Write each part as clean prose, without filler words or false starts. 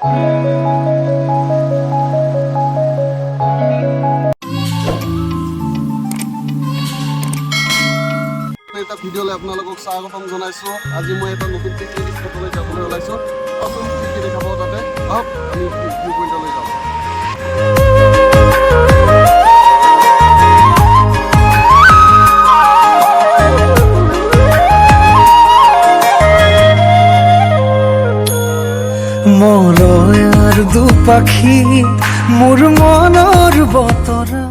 এটা ভিডিঅ'লৈ আপোনালোকক স্বাগতম জনাইছোঁ। আজি মই এটা নতুন পিকনিক স্পটলৈ যাবলৈ ওলাইছোঁ। আপুনি কি কি দেখাব তাতে, আহক আমি ভিউ পইণ্টলৈ যাওঁ। মলয়াৰ দুপাখি মোৰ মনৰ বতৰা।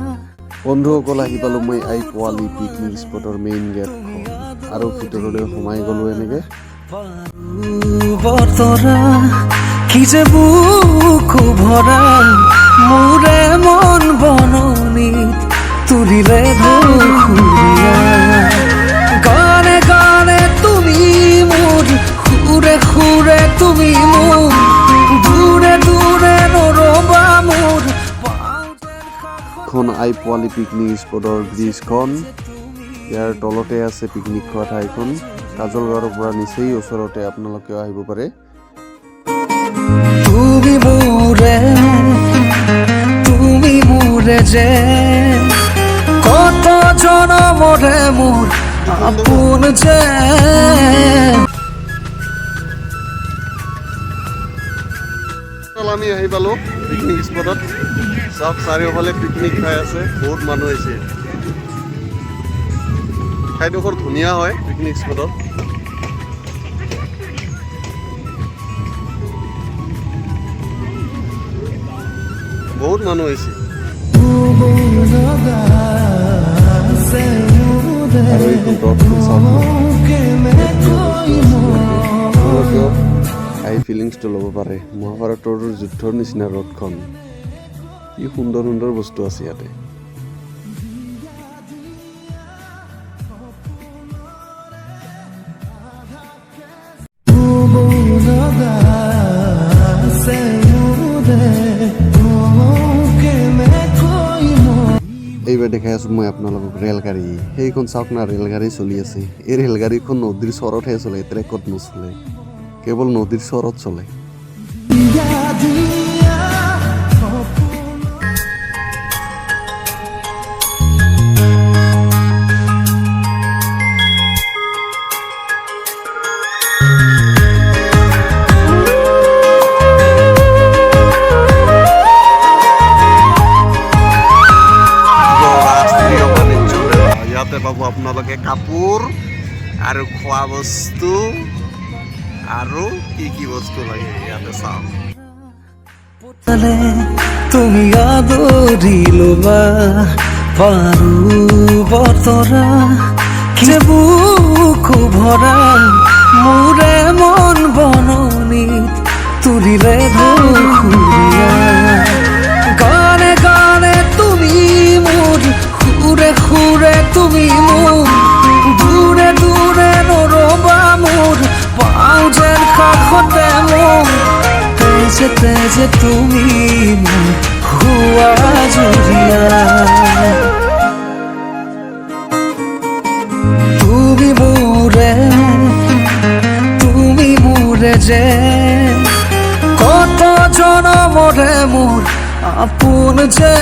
বন্ধুসকল, আহি পালোঁ মই আই পোৱালি পিকনিক স্পটৰ মেইন গেটখন আৰু ভিতৰলৈ সোমাই গ'লোঁ এনেকৈ। বতৰা কি যে বুকু ভৰা মোৰে মন বননিত তুলিলে ঢৌসুৰীয়া। গানে গানে তুমি মোৰ, সুৰে সুৰে তুমি মোৰ, দূৰে দূৰে নৰবা মোৰ। খন আই পোৱালি পিকনিক স্পটৰ ব্ৰিজখন, ইয়াৰ তলতে আছে পিকনিক খোৱা ঠাইখন। কাজলগাঁৱৰ পৰা নিচেই ওচৰতে আপোনালোকেও আহিব পাৰে। তুমি মোৰে যে কত জনমৰে মোৰ আপোন যে। আমি আহি পালোঁ পিকনিক স্পটত। চাওক, চাৰিওফালে পিকনিক খাই আছে, বহুত মানুহ আহিছে। ঠাইডোখৰ ধুনীয়া হয় পিকনিক স্পটত। বহুত মানুহ আহিছে আৰু এইখন ৰ'ডখন চাওক, আই ফিলিংছটো ল'ব পাৰে। মহাভাৰতৰ যুদ্ধৰ নিচিনা ৰ'ডখন, কি সুন্দৰ সুন্দৰ বস্তু আছে ইয়াতে। এইবাৰ দেখাই আছোঁ মই আপোনালোকক ৰেলগাড়ী। সেইখন চাওক না, ৰেলগাড়ী চলি আছে। এই ৰেলগাড়ীখন নদীৰ চৰতহে চলে, ট্ৰেকত নচলে, কেৱল নদীৰ চৰত চলে। ইয়াতে পাব আপোনালোকে কাপোৰ আৰু খোৱা বস্তু আৰু কি কি বস্তু লাগে ইয়াতে চাওক। তুমি আদৰি লবা পাৰো বতৰা কি বুকু ভৰা মোৰে মন বননিত তুলিলে ঢৌসুৰীয়া। গানে গানে তুমি মোৰ, সুৰে সুৰে তুমি মোৰ, দূৰে দূৰে নৰবা মোৰ, পাওঁ যেন কাষতে মোৰ। তেজে তেজে তুমি মোৰ হোৱা জুৰিয়া। তুমি মোৰে যে কত জনমৰে মোৰ আপোন যে।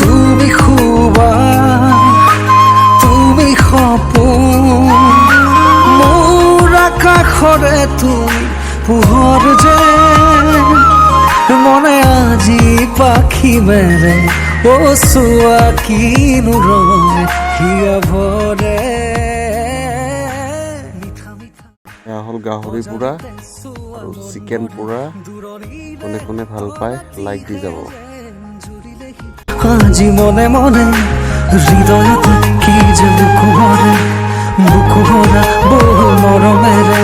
তুমি খুবা, তুমি সপোন মোৰ আকাশৰে তুমি পোহৰ যে। মনে আজি পাখি মেলে ও চোৱা কিনো ৰঙে হিয়া ভৰে। এয়া হ'ল গাহৰি পোৰা আৰু চিকেন পোৰা। কোনে কোনে ভাল পায় লাইক দি যাব। আজি মনে মনে হৃদয়ত কি যে বুকু ভৰা বহু মৰমেৰে।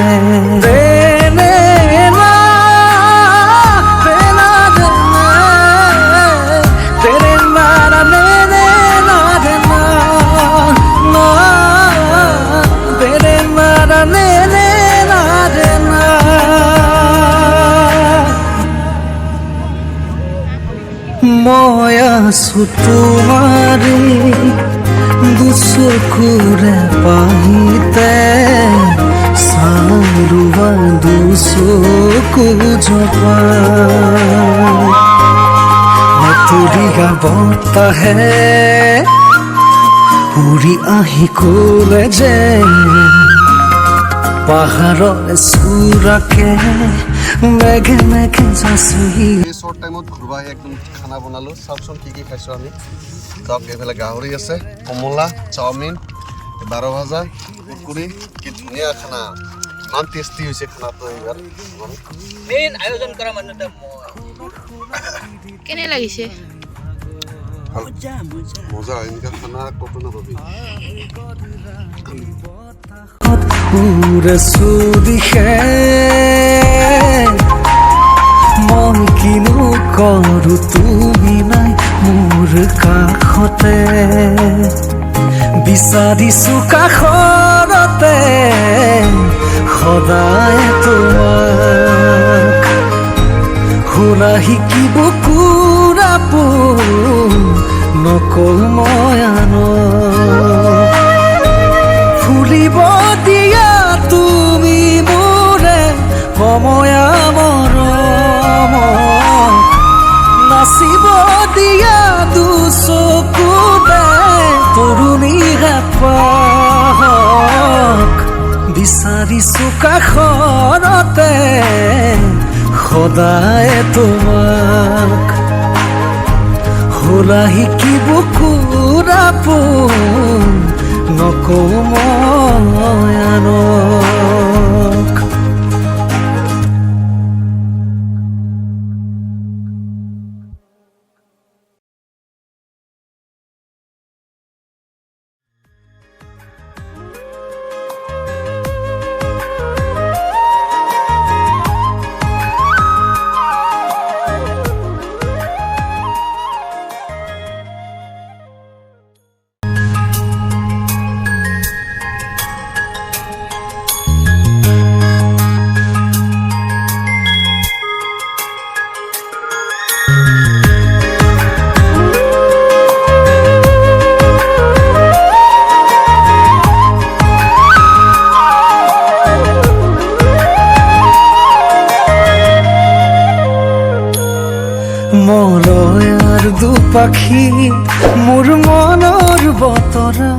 মই আছো তোমাৰে দুচকুৰে পাহিতে চাৰুৱা দুচকু জপা মেতুৰিয়া বতাহে উৰি আহি কলে যে পাহাৰৰ চূড়াকে মেঘে মেঘে যাচি এই শ্বৰ্ট টাইমত ঘূৰিব আহি একদম খানা বনালোঁ চাওকচোন কি খাইছোঁ আমি চাওক এইফালে গাহৰি আছে কমলা চাওমিন 12 ভাজা কুৰকুৰি কি ধুনীয়া খানা ইমান টেষ্টি হৈছে খানাটো এইবাৰ মেইন আয়োজন কৰা মানুহটা কেনে লাগিছে মজা এনেকুৱা খানা ক'তো নাপাবি উৰেছো দিশে মই কিনো কৰো তুমি নাই মোৰ কাষতে বিচাৰিছো কাষৰতে সদায় তোমাক শুনা শিকিব কুৰাপো নকওঁ মই আনক ফুলিব দিয়া তুমি মোৰে সময়া মৰম নাচিব দিয়া দুচকুৰে তৰুণী পাহক বিচাৰিছো কাষৰতে সদায় তোমাক হোলা শিকিব কুৰাপো নকওঁ মই আনক মলয়াৰ দুপাখি মোৰ মনৰ বতৰা